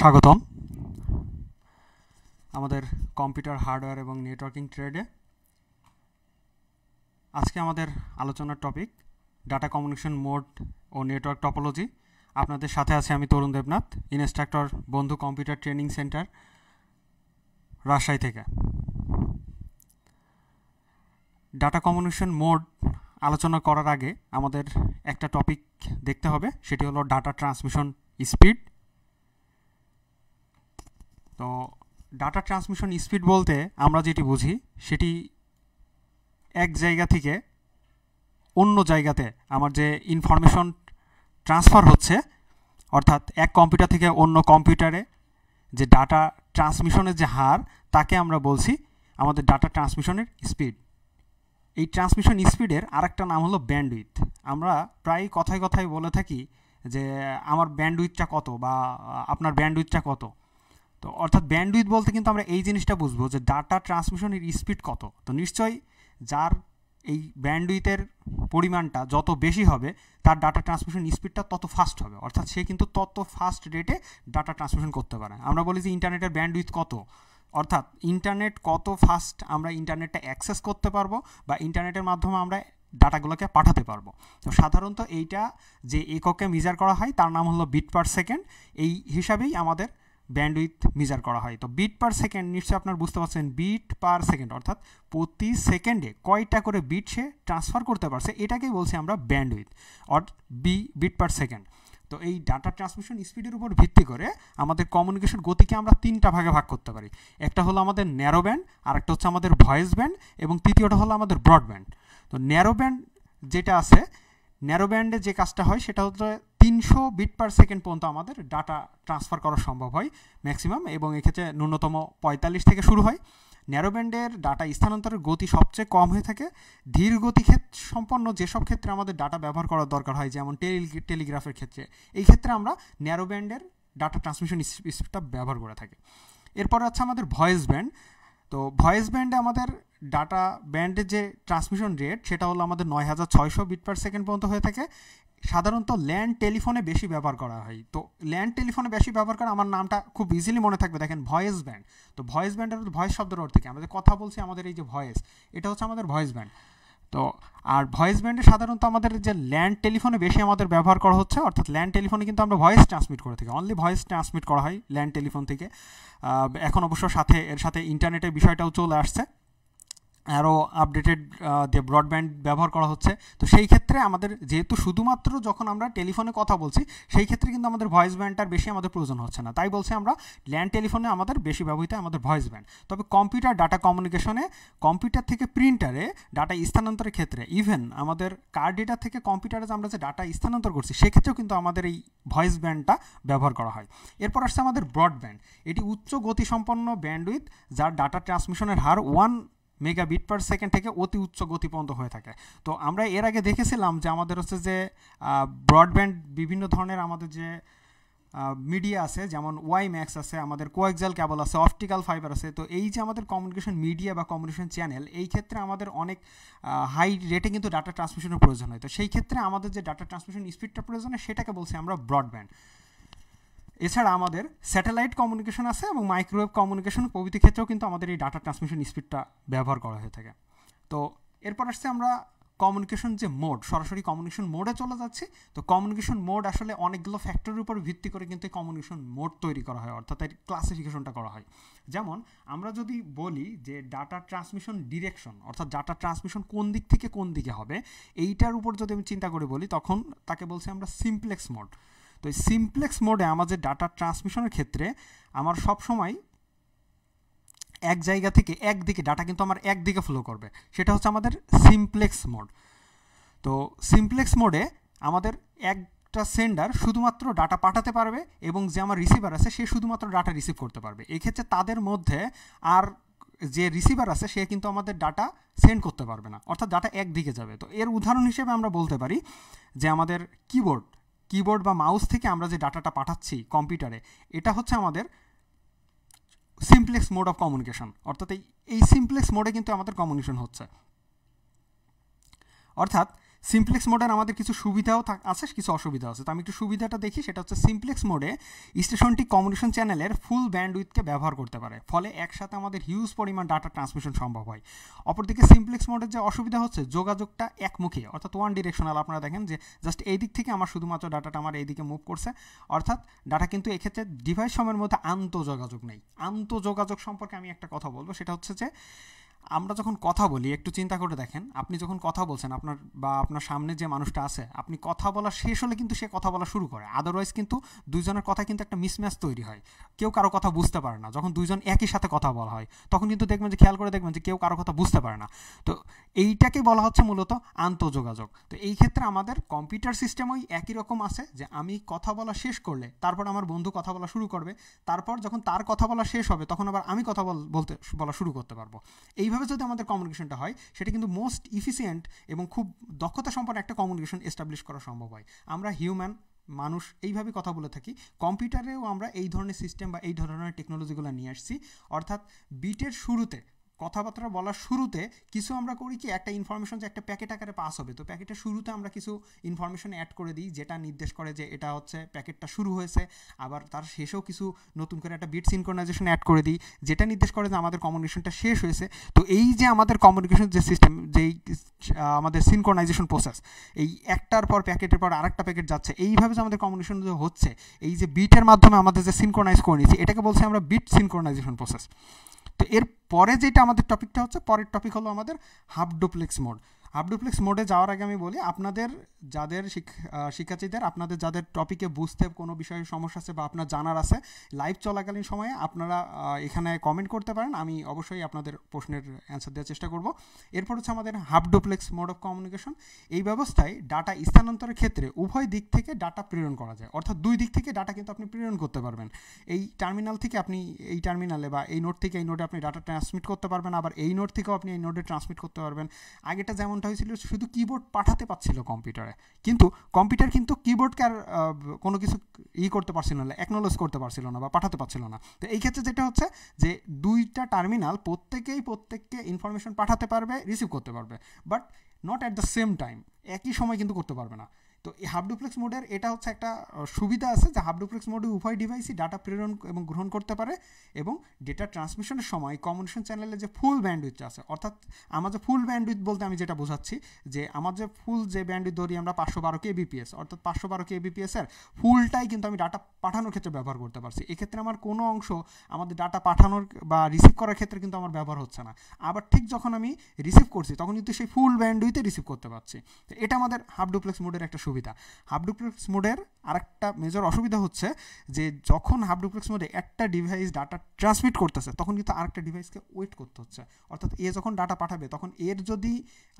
স্বাগতম আমাদের computer hardware এবং নেটওয়ার্কিং ট্রেডে। আজকে আমাদের আলোচনার টপিক ডাটা কমিউনিকেশন মোড ও নেটওয়ার্ক টপোলজি। আপনাদের সাথে আছে আমি তরুণ দেবনাথ, ইনস্ট্রাক্টর বন্ধু কম্পিউটার ট্রেনিং সেন্টার, রাজশাহী থেকে। ডাটা কমিউনিকেশন মোড আলোচনা করার আগে আমাদের একটা টপিক দেখতে হবে, সেটি হলো ডাটা ট্রান্সমিশন স্পিড। তো ডাটা ট্রান্সমিশন স্পিড বলতে আমরা যেটি বুঝি সেটি এক জায়গা থেকে অন্য জায়গাতে আমার যে ইনফরমেশন ট্রান্সফার হচ্ছে, অর্থাৎ এক কম্পিউটার থেকে অন্য কম্পিউটারে যে ডাটা ট্রান্সমিশনের যে হার, তাকে আমরা বলছি আমাদের ডাটা ট্রান্সমিশনের স্পিড। এই ট্রান্সমিশন স্পিডের আরেকটা নাম হলো ব্যান্ডউইথ। আমরা প্রায় কথায় কথায় বলে থাকি যে আমার ব্যান্ডউইথটা কত বা আপনার ব্যান্ডউইথটা কত। তো অর্থাৎ ব্যান্ডউইথ বলতে কিন্তু আমরা এই জিনিসটা বুঝবো যে ডাটা ট্রান্সমিশনের স্পিড কত। তো নিশ্চয়ই যার এই ব্যান্ডউইথের পরিমাণটা যত বেশি হবে তার ডাটা ট্রান্সমিশন স্পিডটা তত ফাস্ট হবে, অর্থাৎ সে কিন্তু তত ফাস্ট রেটে ডাটা ট্রান্সমিশন করতে পারে। আমরা বলি যে ইন্টারনেটের ব্যান্ডউইথ কত, অর্থাৎ ইন্টারনেট কত ফাস্ট আমরা ইন্টারনেটটা অ্যাক্সেস করতে পারবো বা ইন্টারনেটের মাধ্যমে আমরা ডাটাগুলোকে পাঠাতে পারবো। তো সাধারণত এইটা যে এককে মেজার করা হয় তার নাম হলো বিট পার সেকেন্ড। এই হিসাবেই আমাদের ব্যান্ডউইথ মেজার করা হয়। তো বিট পার সেকেন্ড নিশ্চয়ই আপনারা বুঝতে পারছেন, বিট পার সেকেন্ড অর্থাৎ প্রতি সেকেন্ডে কয়টা করে বিট সে ট্রান্সফার করতে পারছে, এটাকেই বলছি আমরা ব্যান্ডউইথ বিট পার সেকেন্ড। তো এই ডাটা ট্রান্সমিশন স্পিডের উপর ভিত্তি করে আমাদের কমিউনিকেশন গতিকে আমরা তিনটা ভাগে ভাগ করতে পারি। একটা হলো আমাদের ন্যারো ব্যান্ড, আর একটা হচ্ছে আমাদের ভয়েস ব্যান্ড, এবং তৃতীয়টা হলো আমাদের ব্রডব্যান্ড। তো ন্যারো ব্যান্ড যেটা আছে, ন্যারো ব্যান্ডে যে কাজটা হয় সেটা হচ্ছে 300 বিট পার সেকেন্ড পর্যন্ত আমাদের ডাটা ট্রান্সফার করা সম্ভব হয় ম্যাক্সিমাম, এবং এক্ষেত্রে ন্যূনতম 45 থেকে শুরু হয়। ন্যারো ব্যান্ডের ডাটা স্থানান্তরের গতি সবচেয়ে কম হয়ে থাকে। ধীর গতি সম্পন্ন যেসব ক্ষেত্রে আমাদের ডাটা ব্যবহার করার দরকার হয়, যেমন টেলিগ্রাফের ক্ষেত্রে, এই ক্ষেত্রে আমরা ন্যারো ব্যান্ডের ডাটা ট্রান্সমিশন স্পিডটা ব্যবহার করে থাকি। এরপরে আছে আমাদের ভয়েস ব্যান্ড। তো ভয়েস ব্যান্ডে আমাদের ডাটা ব্যান্ডের যে ট্রান্সমিশন রেট সেটা হলো আমাদের 9600 বিট পার সেকেন্ড পর্যন্ত হয়ে থাকে। সাধারণত ল্যান্ড টেলিফোনে বেশি ব্যবহার করা হয়। তো ল্যান্ড টেলিফোনে বেশি ব্যবহার করা, আমার নামটা খুব ইজিলি মনে থাকবে, দেখেন ভয়েস ব্যান্ড। তো ভয়েস ব্যান্ডের ভয়েস শব্দের অর্থ কি? আমাদের কথা বলছি, আমাদের এই যে ভয়েস, এটা হচ্ছে আমাদের ভয়েস ব্যান্ড। তো আর ভয়েস ব্যান্ডে সাধারণত আমাদের যে ল্যান্ড টেলিফোনে বেশি আমাদের ব্যবহার করা হচ্ছে, অর্থাৎ ল্যান্ড টেলিফোনে কিন্তু আমরা ভয়েস ট্রান্সমিট করে থাকি, অনলি ভয়েস ট্রান্সমিট করা হয় ল্যান্ড টেলিফোন থেকে। এখন অবশ্য এর সাথে ইন্টারনেটের বিষয়টাও চলে আসছে, আরও আপডেটেড যে ব্রডব্যান্ড ব্যবহার করা হচ্ছে। তো সেই ক্ষেত্রে আমাদের যেহেতু শুধুমাত্র যখন আমরা টেলিফোনে কথা বলছি, সেই ক্ষেত্রে কিন্তু আমাদের ভয়েস ব্যান্ডটার বেশি আমাদের প্রয়োজন হচ্ছে না, তাই বলছি আমরা ল্যান্ড টেলিফোনে আমাদের বেশি ব্যবহৃত আমাদের ভয়েস ব্যান্ড। তবে কম্পিউটার ডাটা কমিউনিকেশনে কম্পিউটার থেকে প্রিন্টারে ডাটা স্থানান্তরের ক্ষেত্রে, ইভেন আমাদের কার্ড ডেটা থেকে কম্পিউটারে আমরা যে ডাটা স্থানান্তর করছি, সেক্ষেত্রেও কিন্তু আমাদের এই ভয়েস ব্যান্ডটা ব্যবহার করা হয়। এরপর আসছে আমাদের ব্রডব্যান্ড। এটি উচ্চ গতিসম্পন্ন ব্যান্ডউইথ, যার ডাটা ট্রান্সমিশনের হার 1 মেগাবিট পার সেকেন্ড থেকে অতি উচ্চ গতি পর্যন্ত হয়ে থাকে। তো আমরা এর আগে দেখেছিলাম যে আমাদের হচ্ছে যে ব্রডব্যান্ড বিভিন্ন ধরনের আমাদের যে মিডিয়া আছে, যেমন ওয়াইম্যাক্স আছে, আমাদের কোয়াক্সাল কেবল আছে, অপটিক্যাল ফাইবার আছে। তো এই যে আমাদের কমিউনিকেশন মিডিয়া বা কমিউনিকেশন চ্যানেল, এই ক্ষেত্রে আমাদের অনেক হাই রেটে কিন্তু ডাটা ট্রান্সমিশনের প্রয়োজন হয়। তো সেই ক্ষেত্রে আমাদের যে ডাটা ট্রান্সমিশন স্পিডটা প্রয়োজন হয়, সেটাকে বলছি আমরা ব্রডব্যান্ড। এছাড়া আমাদের স্যাটেলাইট কমিউনিকেশন আছে এবং মাইক্রোওয়েভ কমিউনিকেশন প্রভৃতি ক্ষেত্রেও কিন্তু আমাদের এই ডাটা ট্রান্সমিশন স্পিডটা ব্যবহার করা হয়ে থাকে। তো এরপর আসছে আমরা কমিউনিকেশন যে মোড, সরাসরি কমিউনিকেশন মোডে চলে যাচ্ছি। তো কমিউনিকেশন মোড আসলে অনেকগুলো ফ্যাক্টরের উপর ভিত্তি করে কিন্তু কমিউনিকেশন মোড তৈরি করা হয়, অর্থাৎ এর ক্লাসিফিকেশনটা করা হয়। যেমন আমরা যদি বলি যে ডাটা ট্রান্সমিশন ডিরেকশন, অর্থাৎ ডাটা ট্রান্সমিশন কোন দিক থেকে কোন দিকে হবে, এইটার উপর যদি আমি চিন্তা করে বলি, তখন তাকে বলছি আমরা সিমপ্লেক্স মোড। তো এই সিমপ্লেক্স মোডে আমাদের ডাটা ট্রান্সমিশনের ক্ষেত্রে আমার সবসময় এক জায়গা থেকে একদিকে ডাটা কিন্তু আমার একদিকে ফ্লো করবে, সেটা হচ্ছে আমাদের সিমপ্লেক্স মোড। তো সিমপ্লেক্স মোডে আমাদের একটা সেন্ডার শুধুমাত্র ডাটা পাঠাতে পারবে এবং যে আমার রিসিভার আছে সে শুধুমাত্র ডাটা রিসিভ করতে পারবে। এক্ষেত্রে তাদের মধ্যে আর যে রিসিভার আছে সে কিন্তু আমাদের ডাটা সেন্ড করতে পারবে না, অর্থাৎ ডাটা একদিকে যাবে। তো এর উদাহরণ হিসেবে আমরা বলতে পারি যে আমাদের কিবোর্ড বা মাউস থেকে আমরা যে ডাটাটা পাঠাচ্ছি কম্পিউটারে, এটা হচ্ছে আমাদের সিমপ্লেক্স মোড অফ কমিউনিকেশন, অর্থাৎ এই সিমপ্লেক্স মোডে কিন্তু আমাদের কমিউনিকেশন হচ্ছে। অর্থাৎ সিমপ্লেক্স মোডের আমাদের কিছু সুবিধাও আছে, কিছু অসুবিধা আছে। তো আমি একটু সুবিধাটা দেখি, সেটা হচ্ছে সিমপ্লেক্স মোডে স্টেশনটি কমিউনিকেশন চ্যানেলের ফুল ব্যান্ডউইথকে ব্যবহার করতে পারে, ফলে একসাথে আমাদের হিউজ পরিমাণ ডাটা ট্রান্সমিশন সম্ভব হয়। অপরদিকে সিমপ্লেক্স মোডের যে অসুবিধা হচ্ছে, যোগাযোগটা একমুখী, অর্থাৎ ওয়ান ডিরেকশনাল। আপনারা দেখেন যে জাস্ট এই দিক থেকে আমার শুধুমাত্র ডাটাটা আমার এইদিকে মুভ করছে, অর্থাৎ ডাটা কিন্তু এক্ষেত্রে ডিভাইস সময়ের মধ্যে আন্তঃযোগাযোগ নেই। আন্তঃযোগাযোগ সম্পর্কে আমি একটা কথা বলবো, সেটা হচ্ছে যে আমরা যখন কথা বলি, একটু চিন্তা করে দেখেন, আপনি যখন কথা বলছেন, আপনার সামনে যে মানুষটা আছে, আপনি কথা বলা শেষ হলে কিন্তু সে কথা বলা শুরু করে। আদারওয়াইজ কিন্তু দুইজনের কথা কিন্তু একটা মিসম্যাচ তৈরি হয়, কেউ কারো কথা বুঝতে পারে না। যখন দুইজন একই সাথে কথা বলা হয়, তখন কিন্তু দেখবেন যে, খেয়াল করে দেখবেন যে কেউ কারো কথা বুঝতে পারে না। তো এইটাকে বলা হচ্ছে মূলত আন্তঃযোগাযোগ। তো এই ক্ষেত্রে আমাদের কম্পিউটার সিস্টেম ওই একই রকম আছে, যে আমি কথা বলা শেষ করলে তারপর আমার বন্ধু কথা বলা শুরু করবে, তারপর যখন তার কথা বলা শেষ হবে তখন আবার আমি কথা বলা শুরু করতে পারবো। এইভাবে যদি আমাদের কমিউনিকেশনটা হয়, সেটা কিন্তু মোস্ট ইফিসিয়েন্ট এবং খুব দক্ষতা সম্পন্ন একটা কমিউনিকেশন এস্টাবলিশ করা সম্ভব হয়। আমরা মানুষ এইভাবে কথা বলে থাকি। কম্পিউটারেও আমরা এই ধরনের সিস্টেম বা এই ধরনের টেকনোলজিগুলো নিয়ে আসছি, অর্থাৎ বিটের শুরুতে, কথাবার্তা বলার শুরুতে কিছু আমরা করি কি, একটা ইনফরমেশন যে একটা প্যাকেট আকারে পাস হবে, তো প্যাকেটের শুরুতে আমরা কিছু ইনফরমেশন অ্যাড করে দিই, যেটা নির্দেশ করে যে এটা হচ্ছে প্যাকেটটা শুরু হয়েছে। আবার তার শেষেও কিছু নতুন করে একটা বিট সিনক্রোনাইজেশন অ্যাড করে দিই, যেটা নির্দেশ করে যে আমাদের কমিউনিকেশনটা শেষ হয়েছে। তো এই যে আমাদের কমিউনিকেশন যে সিস্টেম, যেই আমাদের সিনক্রোনাইজেশন প্রসেস, এই একটার পর প্যাকেটের পর আরেকটা প্যাকেট যাচ্ছে, এইভাবে যে আমাদের কমিউনিকেশন যে হচ্ছে, এই যে বিটের মাধ্যমে আমাদের যে সিনক্রোনাইজ করে নিচ্ছি, এটাকে বলছি আমরা বিট সিনক্রোনাইজেশন প্রসেস। তো এর পরে যেটা আমাদের টপিকটা হচ্ছে, পরের টপিক হলো আমাদের half duplex mode. Half duplex মোডে যাওয়ার আগে আমি বলি, আপনাদের যাদের শিক্ষার্থীদের, আপনাদের যাদের টপিকে বুঝতে কোনো বিষয়ে সমস্যা আছে বা আপনার জানার আছে, লাইভ চলাকালীন সময়ে আপনারা এখানে কমেন্ট করতে পারেন, আমি অবশ্যই আপনাদের প্রশ্নের অ্যান্সার দেওয়ার চেষ্টা করব। এরপর হচ্ছে আমাদের half duplex mode of communication. এই ব্যবস্থায় ডাটা স্থানান্তরের ক্ষেত্রে উভয় দিক থেকে ডাটা প্রেরণ করা যায়, অর্থাৎ দুই দিক থেকে ডাটা কিন্তু আপনি প্রেরণ করতে পারবেন। এই টার্মিনাল থেকে আপনি এই টার্মিনালে, বা এই নোড থেকে এই নোডে আপনি ডাটা ট্রান্সমিট করতে পারবেন, আবার এই নোড থেকেও আপনি এই নোডে ট্রান্সমিট করতে পারবেন। আগেটা যেমনটা হয়েছিল, শুধু কিবোর্ড পাঠাতে পারছিল কম্পিউটারে, কিন্তু কম্পিউটার কিন্তু কিবোর্ডকে আর কোনো কিছু করতে পারছিল না, অ্যাকনোলেজ করতে পারছিল না বা পাঠাতে পারছিল না। তো এই ক্ষেত্রে যেটা হচ্ছে যে, দুইটা টার্মিনাল প্রত্যেককে ইনফরমেশন পাঠাতে পারবে, রিসিভ করতে পারবে, but not at the same time, একই সময় কিন্তু করতে পারবে না। তো এই হাফ ডুপ্লেক্স মোডের এটা হচ্ছে একটা সুবিধা আছে, যে হাফ ডুপ্লেক্স মোডে উভয় ডিভাইসই ডাটা প্রেরণ এবং গ্রহণ করতে পারে, এবং ডেটা ট্রান্সমিশনের সময় কমিউনিকেশন চ্যানেলে যে ফুল ব্যান্ডউইথ আছে, অর্থাৎ আমার যে ফুল ব্যান্ডউইথ বলতে আমি যেটা বোঝাচ্ছি, যে আমার যে ফুল যে ব্যান্ডউইথ ধরি আমরা 512 kbps, অর্থাৎ 512 kbps এর ফুলটাই কিন্তু আমি ডাটা পাঠানোর ক্ষেত্রে ব্যবহার করতে পারছি। এক্ষেত্রে আমার কোনো অংশ আমাদের ডাটা পাঠানোর বা রিসিভ করার ক্ষেত্রে কিন্তু আমার ব্যবহার হচ্ছে না। আবার ঠিক যখন আমি রিসিভ করছি, তখন কিন্তু সেই ফুল ব্যান্ডউইথে রিসিভ করতে পারছি। তো এটা আমাদের হাফ ডুপ্লেক্স মোডের একটা সুবিধা। হাফ ডুপ্লেক্স মোডের আরেকটা মেজর অসুবিধা হচ্ছে, যে যখন হাফ ডুপ্লেক্স মোডে একটা ডিভাইস ডাটা ট্রান্সমিট করতেছে, তখন কিন্তু আরেকটা ডিভাইসকে ওয়েট করতে হচ্ছে। অর্থাৎ এ যখন ডাটা পাঠাবে, তখন এর যদি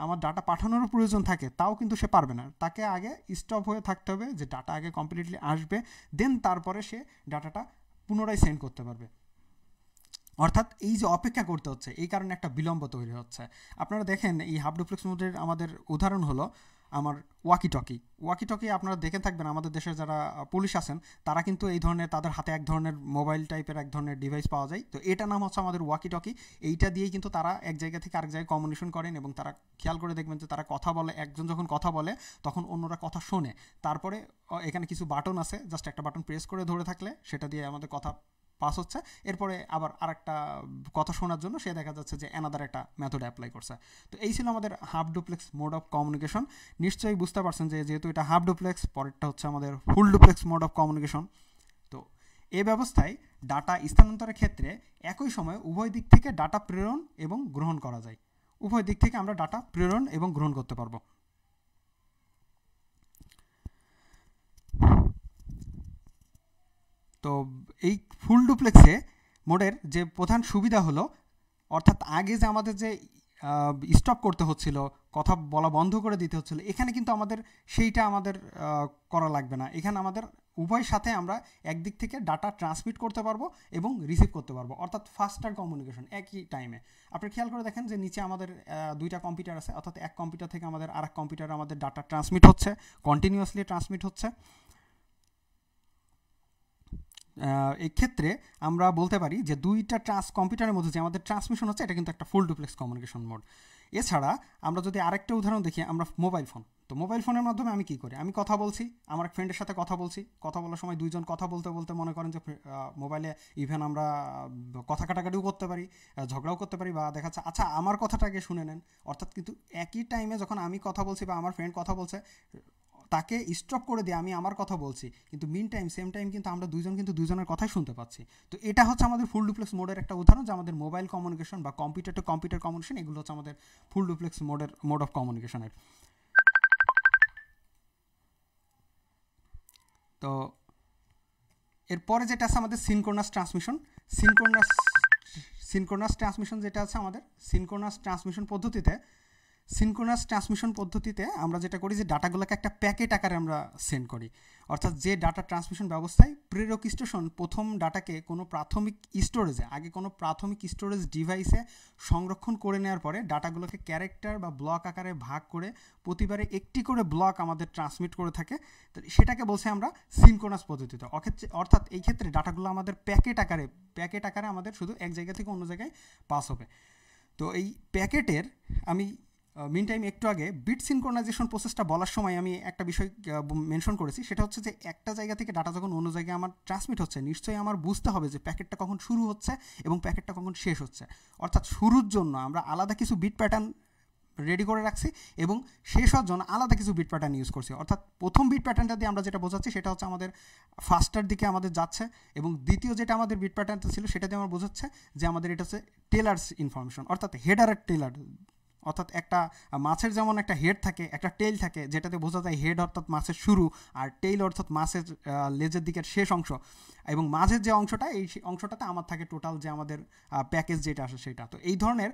আমার ডাটা পাঠানোর প্রয়োজন থাকে, তাও কিন্তু সে পারবে না, তাকে আগে স্টপ হয়ে থাকতে হবে, যে ডাটা আগে কমপ্লিটলি আসবে, দেন তারপরে সে ডাটাটা পুনরায় সেন্ড করতে পারবে। অর্থাৎ এই যে অপেক্ষা করতে হচ্ছে, এই কারণে একটা বিলম্ব তৈরি হচ্ছে। আপনারা দেখেন, এই হাফ ডুপ্লেক্স মোডের আমাদের উদাহরণ হলো আমার ওয়াকি টকি আপনারা দেখে থাকবেন, আমাদের দেশের যারা পুলিশ আছেন, তারা কিন্তু এই ধরনের, তাদের হাতে এক ধরনের মোবাইল টাইপের এক ধরনের ডিভাইস পাওয়া যায়। তো এটা নাম হচ্ছে আমাদের ওয়াকি টকি। এইটা দিয়েই কিন্তু তারা এক জায়গা থেকে আরেক জায়গায় কমিউনিকেশন করেন, এবং তারা খেয়াল করে দেখবেন যে তারা কথা বলে, একজন যখন কথা বলে তখন অন্যরা কথা শোনে। তারপরে এখানে কিছু বাটন আছে, জাস্ট একটা বাটন প্রেস করে ধরে থাকলে সেটা দিয়ে আমাদের কথা পাস হচ্ছে। এরপরে আবার আরেকটা কথা শোনার জন্য সে দেখা যাচ্ছে যে অ্যানাদার একটা মেথড অ্যাপ্লাই করছে। তো এই ছিল আমাদের half duplex mode of communication. নিশ্চয়ই বুঝতে পারছেন যে যেহেতু এটা হাফ ডুপ্লেক্স, পরেরটা হচ্ছে আমাদের full duplex mode of communication. তো এই ব্যবস্থায় ডাটা স্থানান্তরের ক্ষেত্রে একই সময়ে উভয় দিক থেকে ডাটা প্রেরণ এবং গ্রহণ করা যায়। উভয় দিক থেকে আমরা ডাটা প্রেরণ এবং গ্রহণ করতে পারবো। তো এই ফুল ডুপ্লেক্সে মোডের যে প্রধান সুবিধা হলো, অর্থাৎ আগে যে আমাদের যে স্টপ করতে হচ্ছিল, কথা বলা বন্ধ করে দিতে হচ্ছিল, এখানে কিন্তু আমাদের সেইটা আমাদের করা লাগবে না। এখানে আমাদের উভয় সাথে আমরা একদিক থেকে ডাটা ট্রান্সমিট করতে পারবো এবং রিসিভ করতে পারবো, অর্থাৎ ফাস্টার কমিউনিকেশন একই টাইমে। আপনি খেয়াল করে দেখেন যে নিচে আমাদের দুইটা কম্পিউটার আছে, অর্থাৎ এক কম্পিউটার থেকে আমাদের আরেক কম্পিউটারে আমাদের ডাটা ট্রান্সমিট হচ্ছে, কন্টিনিউয়াসলি ট্রান্সমিট হচ্ছে। এক্ষেত্রে আমরা বলতে পারি যে দুইটা কম্পিউটারের মধ্যে যে আমাদের ট্রান্সমিশন হচ্ছে, এটা কিন্তু একটা ফুল ডুপ্লেক্স কমিউনিকেশন মোড। এছাড়া আমরা যদি আরেকটা উদাহরণ দেখি, আমরা মোবাইল ফোন, তো মোবাইল ফোনের মাধ্যমে আমি কী করি, আমি কথা বলছি, আমার এক ফ্রেন্ডের সাথে কথা বলছি, কথা বলার সময় দুইজন কথা বলতে বলতে মনে করেন যে মোবাইলে ইভেন আমরা কথা কাটাকাটিও করতে পারি, ঝগড়াও করতে পারি, বা দেখা যাচ্ছে আচ্ছা আমার কথাটা আগে শুনে নেন। অর্থাৎ কিন্তু একই টাইমে যখন আমি কথা বলছি বা আমার ফ্রেন্ড কথা বলছে, তাকে স্টপ করে দিয়ে আমি আমার কথা বলছি, কিন্তু মিন টাইম সেম টাইম কিন্তু আমরা দুইজন কিন্তু দুইজনের কথাই শুনতে পাচ্ছি। তো এটা হচ্ছে আমাদের ফুল ডুপ্লেক্স মোডের একটা উদাহরণ, যে আমাদের মোবাইল কমিউনিকেশন বা কম্পিউটার টু কম্পিউটার কমিউনিকেশন, এগুলো হচ্ছে আমাদের ফুল ডুপ্লেক্স মোড অফ কমিউনিকেশনের। তো এরপরে যেটা আছে আমাদের সিনক্রোনাস ট্রান্সমিশন। সিনক্রোনাস ট্রান্সমিশন যেটা আছে আমাদের সিনক্রোনাস ট্রান্সমিশন পদ্ধতিতে আমরা যেটা করি যে ডাটাগুলোকে একটা প্যাকেট আকারে আমরা সেন্ড করি। অর্থাৎ যে ডাটা ট্রান্সমিশন ব্যবস্থায় প্রেরক স্টেশন প্রথম ডাটাকে কোনো প্রাথমিক স্টোরেজ ডিভাইসে সংরক্ষণ করে নেওয়ার পরে ডাটাগুলোকে ক্যারেক্টার বা ব্লক আকারে ভাগ করে প্রতিবারে একটি করে ব্লক আমাদের ট্রান্সমিট করে থাকে, তো সেটাকে বলছে আমরা সিনক্রোনাস পদ্ধতিতে। অর্থাৎ এই ক্ষেত্রে ডাটাগুলো আমাদের প্যাকেট আকারে আমাদের শুধু এক জায়গা থেকে অন্য জায়গায় পাস হবে। তো এই প্যাকেটের আমি মিন টাইম একটু আগে বিট সিনক্রোনাইজেশন প্রসেসটা বলার সময় আমি একটা বিষয় মেনশন করেছি, সেটা হচ্ছে যে একটা জায়গা থেকে ডাটা যখন অন্য জায়গায় আমার ট্রান্সমিট হচ্ছে, নিশ্চয়ই আমার বুঝতে হবে যে প্যাকেটটা কখন শুরু হচ্ছে এবং প্যাকেটটা কখন শেষ হচ্ছে। অর্থাৎ শুরুর জন্য আমরা আলাদা কিছু বিট প্যাটার্ন রেডি করে রাখছি এবং শেষ হওয়ার জন্য আলাদা কিছু বিট প্যাটার্ন ইউজ করছি। অর্থাৎ প্রথম বিট প্যাটার্নটা দিয়ে আমরা যেটা বোঝাচ্ছি সেটা হচ্ছে আমাদের ফার্স্টার দিকে আমাদের যাচ্ছে, এবং দ্বিতীয় যেটা আমাদের বিট প্যাটার্নটা ছিল সেটা দিয়ে আমার বোঝাচ্ছে যে আমাদের এটা হচ্ছে টেলার্স ইনফরমেশন, অর্থাৎ হেডার আর টেলার। অর্থাৎ একটা মাছের যেমন একটা হেড থাকে, একটা টেইল থাকে, যেটাতে বোঝা যায় হেড অর্থাৎ মাছের শুরু, আর টেইল অর্থাৎ মাছের লেজের দিকের শেষ অংশ, এবং মাঝের যে অংশটা, এই অংশটাতে আমার থাকে টোটাল যে আমাদের প্যাকেজ যেটা আসে সেটা। তো এই ধরনের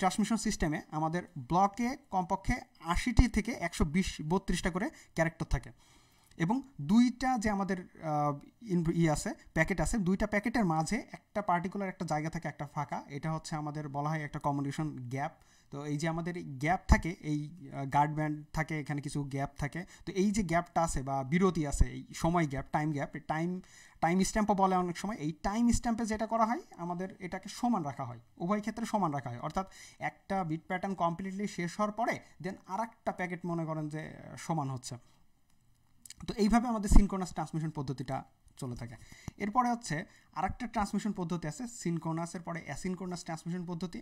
ট্রান্সমিশন সিস্টেমে আমাদের ব্লকে কমপক্ষে 80টি থেকে 132টা করে ক্যারেক্টার থাকে, এবং দুইটা যে আমাদের প্যাকেট আছে, দুইটা প্যাকেটের মাঝে একটা পার্টিকুলার একটা জায়গা থাকে, একটা ফাঁকা, এটা হচ্ছে আমাদের বলা হয় একটা কমিউনিকেশন গ্যাপ। তো এই যে আমাদের গ্যাপ থাকে, এই গার্ড ব্যান্ড থাকে, এখানে কিছু গ্যাপ থাকে। তো এই যে গ্যাপটা আছে বা বিরতি আছে, এই সময় গ্যাপ, টাইম স্ট্যাম্পও বলে অনেক সময়, এই টাইম স্ট্যাম্পে যেটা করা হয় আমাদের এটাকে সমান রাখা হয়, উভয় ক্ষেত্রে সমান রাখা হয়। অর্থাৎ একটা বিট প্যাটার্ন কমপ্লিটলি শেষ হওয়ার পরে দেন আর একটা প্যাকেট মনে করেন যে সমান হচ্ছে। তো এইভাবে আমাদের সিনক্রোনাস ট্রান্সমিশন পদ্ধতিটা চলে থাকে। এরপরে হচ্ছে আরেকটা ট্রান্সমিশন পদ্ধতি আছে সিনক্রোনাসের পরে অ্যাসিনক্রোনাস ট্রান্সমিশন পদ্ধতি।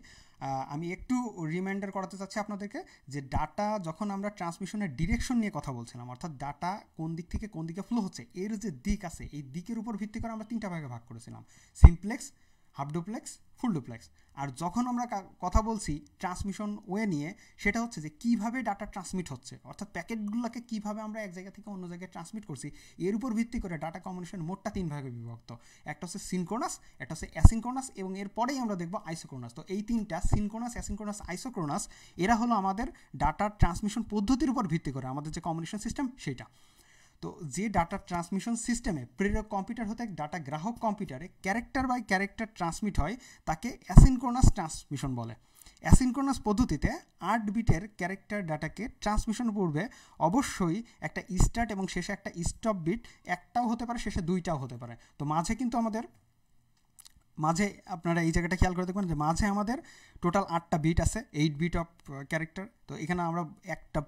আমি একটু রিমাইন্ডার করাতে চাচ্ছি আপনাদেরকে যে ডাটা যখন আমরা ট্রান্সমিশনের ডিরেকশন নিয়ে কথা বলছিলাম, অর্থাৎ ডাটা কোন দিক থেকে কোন দিকে ফ্লো হচ্ছে, এর যে দিক আছে, এই দিকের উপর ভিত্তি করে আমরা 3টা ভাগে ভাগ করেছিলাম, simplex, half duplex, full duplex. আর যখন আমরা কথা বলছি ট্রান্সমিশন ওয়ে নিয়ে, সেটা হচ্ছে যে কীভাবে ডাটা ট্রান্সমিট হচ্ছে, অর্থাৎ প্যাকেটগুলোকে কীভাবে আমরা এক জায়গা থেকে অন্য জায়গায় ট্রান্সমিট করছি, এর উপর ভিত্তি করে ডাটা কমিউনিকেশন মোটটা 3 ভাগে বিভক্ত। একটা হচ্ছে সিনক্রোনাস, একটা হচ্ছে অ্যাসিনক্রোনাস, এবং এরপরেই আমরা দেখব আইসোক্রোনাস। তো এই 3টা সিনক্রোনাস, অ্যাসিনক্রোনাস, আইসোক্রোনাস, এরা হলো আমাদের ডাটা ট্রান্সমিশন পদ্ধতির উপর ভিত্তি করে আমাদের যে কমিউনিকেশন সিস্টেম সেটা। তো যে ডাটা ট্রান্সমিশন সিস্টেমে প্রেরক কম্পিউটার হতে ডাটা গ্রাহক কম্পিউটারে ক্যারেক্টার বাই ক্যারেক্টার ট্রান্সমিট হয়, তাকে অ্যাসিনক্রোনাস ট্রান্সমিশন বলে। অ্যাসিনক্রোনাস পদ্ধতিতে 8 বিটের ক্যারেক্টার ডাটাকে ট্রান্সমিশন পূর্বে অবশ্যই একটা স্টার্ট এবং শেষে একটা স্টপ বিট, একটাও হতে পারে, শেষে 2টাও হতে পারে। তো মাঝে কিন্তু আমাদের আপনারা এই জায়গাটা খেয়াল করে দেখবেন যে মাঝে আমাদের টোটাল 8টা বিট আছে, 8 বিট অফ ক্যারেক্টার। তো এখানে আমরা একটা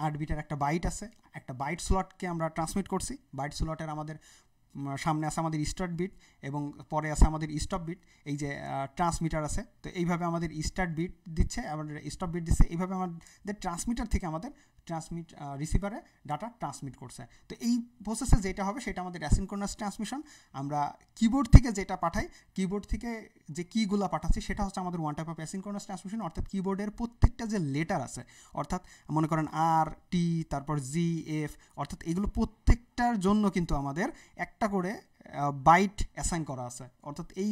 8 বিটের একটা বাইট আছে, একটা বাইট স্লটকে আমরা ট্রান্সমিট করছি। বাইট স্লটের আমাদের সামনে আছে আমাদের স্টার্ট বিট এবং পরে আছে আমাদের স্টপ বিট, এই যে ট্রান্সমিটার আছে। তো এইভাবে আমাদের স্টার্ট বিট দিচ্ছে, আমাদের স্টপ বিট দিচ্ছে, এইভাবে আমাদের ট্রান্সমিটার থেকে আমাদের রিসিভারে ডাটা ট্রান্সমিট করছে। তো এই প্রসেসে যেটা হবে সেটা আমাদের অ্যাসিনক্রোনাস ট্রান্সমিশন। আমরা কিবোর্ড থেকে যেটা পাঠাই, কিবোর্ড থেকে যে কিগুলো পাঠাচ্ছি সেটা হচ্ছে আমাদের one type of asynchronous transmission. অর্থাৎ কিবোর্ডের প্রত্যেকটা যে লেটার আছে, অর্থাৎ মনে করেন আর, টি, তারপর জি, এফ, অর্থাৎ এগুলো প্রত্যেকটার জন্য কিন্তু আমাদের একটা করে বাইট অ্যাসাইন করা আছে। অর্থাৎ এই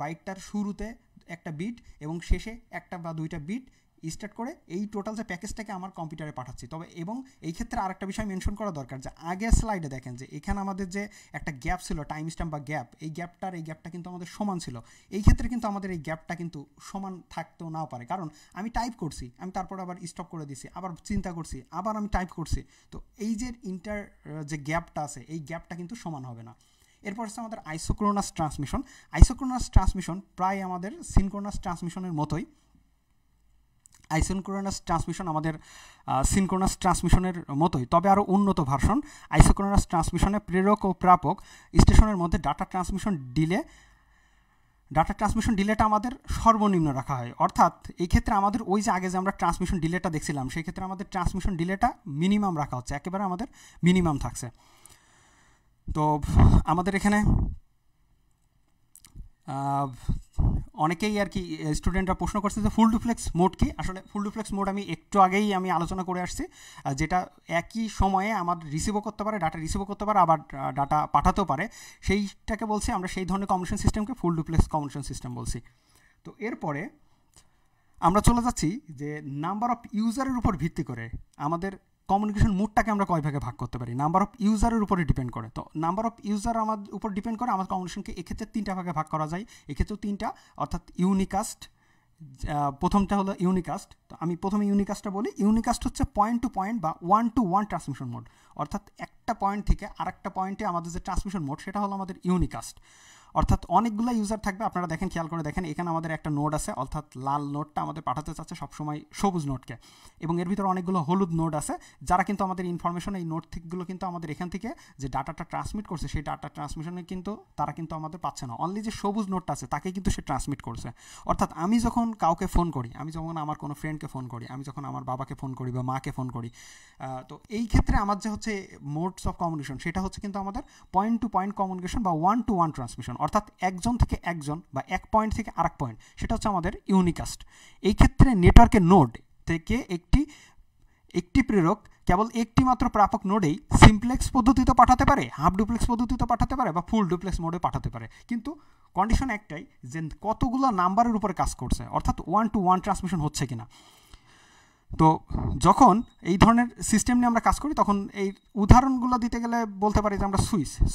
বাইটটার শুরুতে একটা বিট এবং শেষে একটা বা 2টা বিট স্টার্ট করে এই টোটাল যে প্যাকেজটাকে আমার কম্পিউটারে পাঠাচ্ছি। তবে এবং এই ক্ষেত্রে আরেকটা বিষয় মেনশন করা দরকার, যে আগের স্লাইডে দেখেন যে এখানে আমাদের যে একটা গ্যাপ ছিল, টাইম স্ট্যাম্প বা গ্যাপ, এই গ্যাপটা কিন্তু আমাদের সমান ছিল। এই ক্ষেত্রে কিন্তু আমাদের এই গ্যাপটা কিন্তু সমান থাকতেও নাও পারে, কারণ আমি টাইপ করছি, আমি তারপর আবার স্টপ করে দিছি, আবার চিন্তা করছি, আবার আমি টাইপ করছি। তো এই যে যে গ্যাপটা আছে, এই গ্যাপটা কিন্তু সমান হবে না। এরপর হচ্ছে আমাদের আইসোক্রোনাস ট্রান্সমিশন। আইসোক্রোনাস ট্রান্সমিশন প্রায় আমাদের সিনক্রোনাস ট্রান্সমিশনের মতোই, আইসোক্রোনাস ট্রান্সমিশন আমাদের সিনক্রোনাস ট্রান্সমিশনের মতোই, তবে আরও উন্নত ভার্সন। আইসোক্রোনাস ট্রান্সমিশনে প্রেরক ও প্রাপক স্টেশনের মধ্যে ডাটা ট্রান্সমিশন ডিলেটা আমাদের সর্বনিম্ন রাখা হয়। অর্থাৎ এই ক্ষেত্রে আমাদের ওই যে আগে যে আমরা ট্রান্সমিশন ডিলেটা দেখছিলাম, সেই ক্ষেত্রে আমাদের ট্রান্সমিশন ডিলেটা মিনিমাম রাখা হচ্ছে, একেবারে আমাদের মিনিমাম থাকছে। তো আমাদের এখানে অনেকেই আর কি স্টুডেন্টরা প্রশ্ন করছে যে ফুল ডুপ্লেক্স মোড কি। আসলে ফুল ডুপ্লেক্স মোড আমি একটু আগেই আলোচনা করে আসছি, যেটা একই সময়ে আমাদের রিসিভও করতে পারে, ডাটা রিসিভও করতে পারে, আবার ডাটা পাঠাতেও পারে। সেইটাকে বলছি আমরা, সেই ধরনের কমিউনিকেশন সিস্টেমকে ফুল ডুপ্লেক্স কমিউনিকেশন সিস্টেম বলছি। তো এরপরে আমরা চলে যাচ্ছি যে নাম্বার অফ ইউজারের উপর ভিত্তি করে আমাদের কমিউনিকেশন মোডটাকে আমরা কয় ভাগে ভাগ করতে পারি, নাম্বার অফ ইউজারের উপরে ডিপেন্ড করে। তো নাম্বার অফ ইউজার আমাদের উপর ডিপেন্ড করে আমাদের কমিউনিকেশনকে এক্ষেত্রে 3টা ভাগে ভাগ করা যায়, এক্ষেত্রেও 3টা, অর্থাৎ ইউনিকাস্ট। প্রথমটা হলো ইউনিকাস্ট। তো আমি প্রথমে ইউনিকাস্টটা বলি। ইউনিকাস্ট হচ্ছে পয়েন্ট টু পয়েন্ট বা 1-to-1 ট্রান্সমিশন মোড, অর্থাৎ একটা পয়েন্ট থেকে আরেকটা পয়েন্টে আমাদের যে ট্রান্সমিশন মোড সেটা হলো আমাদের ইউনিকাস্ট। অর্থাৎ অনেকগুলো ইউজার থাকবে, আপনারা দেখেন, খেয়াল করে দেখেন, এখানে আমাদের একটা নোড আছে, অর্থাৎ লাল নোডটা আমাদের পাঠাতে চাচ্ছে সবসময় সবুজ নোডকে, এবং এর ভিতরে অনেকগুলো হলুদ নোড আছে, যারা কিন্তু আমাদের ইনফরমেশন, এই নোড থেকেগুলো কিন্তু আমাদের এখান থেকে যে ডাটাটা ট্রান্সমিট করছে সেই ডাটা ট্রান্সমিশনে কিন্তু তারা কিন্তু আমাদের পাচ্ছে না, অনলি যে সবুজ নোডটা আছে তাকে কিন্তু সে ট্রান্সমিট করছে। অর্থাৎ আমি যখন কাউকে ফোন করি, আমি যখন আমার কোনো ফ্রেন্ডকে ফোন করি, আমি যখন আমার বাবাকে ফোন করি বা মাকে ফোন করি, তো এই ক্ষেত্রে আমার যে হচ্ছে মোডস অফ কমিউনিকেশন সেটা হচ্ছে কিন্তু আমাদের পয়েন্ট টু পয়েন্ট কমিউনিকেশন বা 1-to-1 ট্রান্সমিশন, অর্থাৎ একজন থেকে একজন বা এক পয়েন্ট থেকে আরেক পয়েন্ট, সেটা হচ্ছে আমাদের ইউনিকাস্ট। এই ক্ষেত্রে নেটওয়ার্কের নোড থেকে একটি প্রেরক কেবল একটি মাত্র প্রাপক নোডেই সিমপ্লেক্স পদ্ধতিতে পাঠাতে পারে, হাফ ডুপ্লেক্স পদ্ধতিতে পাঠাতে পারে বা ফুল ডুপ্লেক্স মোডে পাঠাতে পারে, কিন্তু কন্ডিশন একটাই যে কতগুলো নাম্বারের উপরে কাজ করছে, অর্থাৎ 1-to-1 ট্রান্সমিশন হচ্ছে কিনা। তো যখন এই ধরনের সিস্টেম নিয়ে আমরা কাজ করি, তখন এই উদাহরণগুলো দিতে গেলে বলতে পারি যে আমরা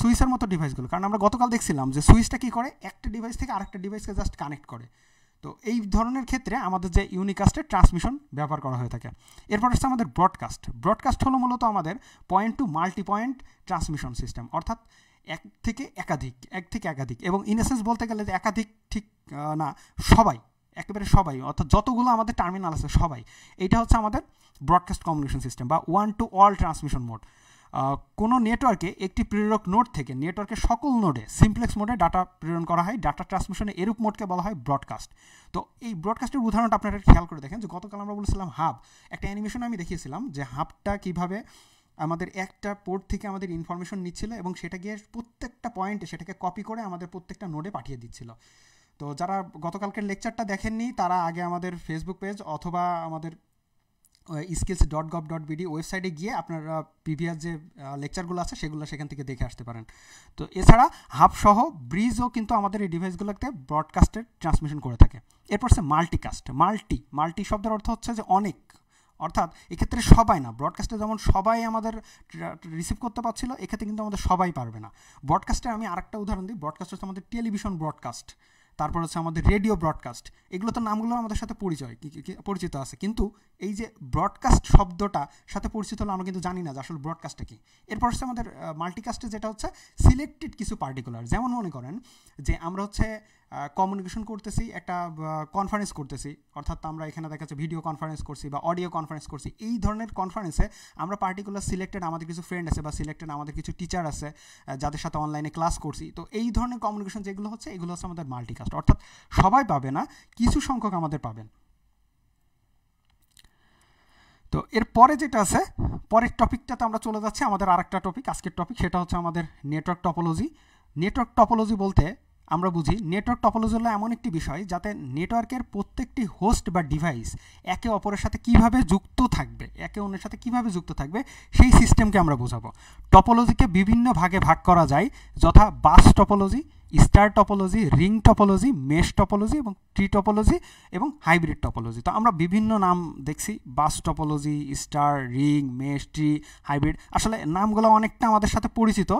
সুইচের মতো ডিভাইসগুলো, কারণ আমরা গতকাল দেখছিলাম যে সুইচটা কী করে, একটা ডিভাইস থেকে আরেকটা ডিভাইসকে জাস্ট কানেক্ট করে। তো এই ধরনের ক্ষেত্রে আমাদের যে ইউনিকাস্টের ট্রান্সমিশন ব্যবহার করা হয়ে থাকে। এরপর হচ্ছে আমাদের ব্রডকাস্ট হলো মূলত আমাদের point to multi point transmission system, অর্থাৎ এক থেকে একাধিক, এবং ইনএসেন্স বলতে গেলে যে একাধিক ঠিক না, একেবারে সবাই, অর্থাৎ যতগুলো আমাদের টার্মিনাল আছে সবাই, এইটা হচ্ছে আমাদের ব্রডকাস্ট কমিউনিকেশন সিস্টেম বা 1-to-all ট্রান্সমিশন মোড। কোনো নেটওয়ার্কে একটি প্রেরক নোড থেকে নেটওয়ার্কের সকল নোডে সিমপ্লেক্স মোডে ডাটা প্রেরণ করা হয়। ডাটা ট্রান্সমিশনে এরূপ মোডকে বলা হয় ব্রডকাস্ট। তো এই ব্রডকাস্টের উদাহরণটা আপনারা খেয়াল করে দেখেন যে গতকাল আমরা বলেছিলাম হাব, একটা অ্যানিমেশন আমি দেখিয়েছিলাম যে হাবটা কীভাবে আমাদের একটা পোর্ট থেকে আমাদের ইনফরমেশন নিচ্ছিল এবং সেটা গিয়ে প্রত্যেকটা পয়েন্টে সেটাকে কপি করে আমাদের প্রত্যেকটা নোডে পাঠিয়ে দিচ্ছিল। তো যারা গতকালকের লেকচারটা দেখেননি তারা আগে আমাদের ফেসবুক পেজ অথবা আমাদের skills.gov.bd ওয়েবসাইটে গিয়ে আপনারা প্রিভিয়াস যে লেকচারগুলো আছে সেগুলো সেখান থেকে দেখে আসতে পারেন। তো এছাড়া হাবসহ ব্রিজও কিন্তু আমাদের এই ডিভাইসগুলোতে ব্রডকাস্টের ট্রান্সমিশন করে থাকে। এরপর হচ্ছে মাল্টিকাস্ট। মাল্টি শব্দের অর্থ হচ্ছে যে অনেক, অর্থাৎ এক্ষেত্রে সবাই না, ব্রডকাস্টে যেমন সবাই আমাদের রিসিভ করতে পারছিল, এক্ষেত্রে কিন্তু আমাদের সবাই পারবে না। ব্রডকাস্টে আমি আরেকটা উদাহরণ দিই। ব্রডকাস্ট হচ্ছে আমাদের টেলিভিশন ব্রডকাস্ট, তারপর হচ্ছে আমাদের রেডিও ব্রডকাস্ট, এগুলো তো নামগুলো আমাদের সাথে পরিচিত আছে, কিন্তু এই যে ব্রডকাস্ট শব্দটা সাথে পরিচিত হলে আমরা কিন্তু জানি না যে আসলে ব্রডকাস্টটা কি। এরপর হচ্ছে আমাদের মাল্টিকাস্টে, যেটা হচ্ছে সিলেক্টেড কিছু পার্টিকুলার, যেমন মনে করেন যে আমরা হচ্ছে কমিউনিকেশন করতেছি, একটা কনফারেন্স করতেছি, অর্থাৎ আমরা এখানে দেখা যাচ্ছে ভিডিও কনফারেন্স করছি বা অডিও কনফারেন্স করছি। এই ধরনের কনফারেন্সে আমরা পার্টিকুলার সিলেক্টেড আমাদের কিছু ফ্রেন্ড আছে বা সিলেক্টেড আমাদের কিছু টিচার আছে যাদের সাথে অনলাইনে ক্লাস করছি। তো এই ধরনের কমিউনিকেশন যেগুলো হচ্ছে এগুলো হচ্ছে আমাদের মাল্টিকাস্ট, অর্থাৎ সবাই পাবে না, কিছু সংখ্যক আমাদের পাবেন। তো এরপরে যেটা আছে, পরের টপিকটাতে আমরা চলে যাচ্ছি, আমাদের আরেকটা টপিক, আজকের টপিক, সেটা হচ্ছে আমাদের নেটওয়ার্ক টপোলজি। নেটওয়ার্ক টপোলজি বলতে আমরা বুঝি, নেটওয়ার্ক টপোলজি হলো এমন একটি বিষয় যাতে নেটওয়ার্কের প্রত্যেকটি হোস্ট বা ডিভাইস একে অপরের সাথে কিভাবে যুক্ত থাকবে সেই সিস্টেমকে আমরা বোঝাবো। টপোলজিকে বিভিন্ন ভাগে ভাগ করা যায়, যথা bus topology, star topology, ring topology, mesh topology এবং ট্রি টপোলজি এবং হাইব্রিড টপোলজি। তো আমরা বিভিন্ন নাম দেখছি, bus topology, star, ring, mesh, tree, hybrid. আসলে নামগুলো অনেকটা আমাদের সাথে পরিচিত।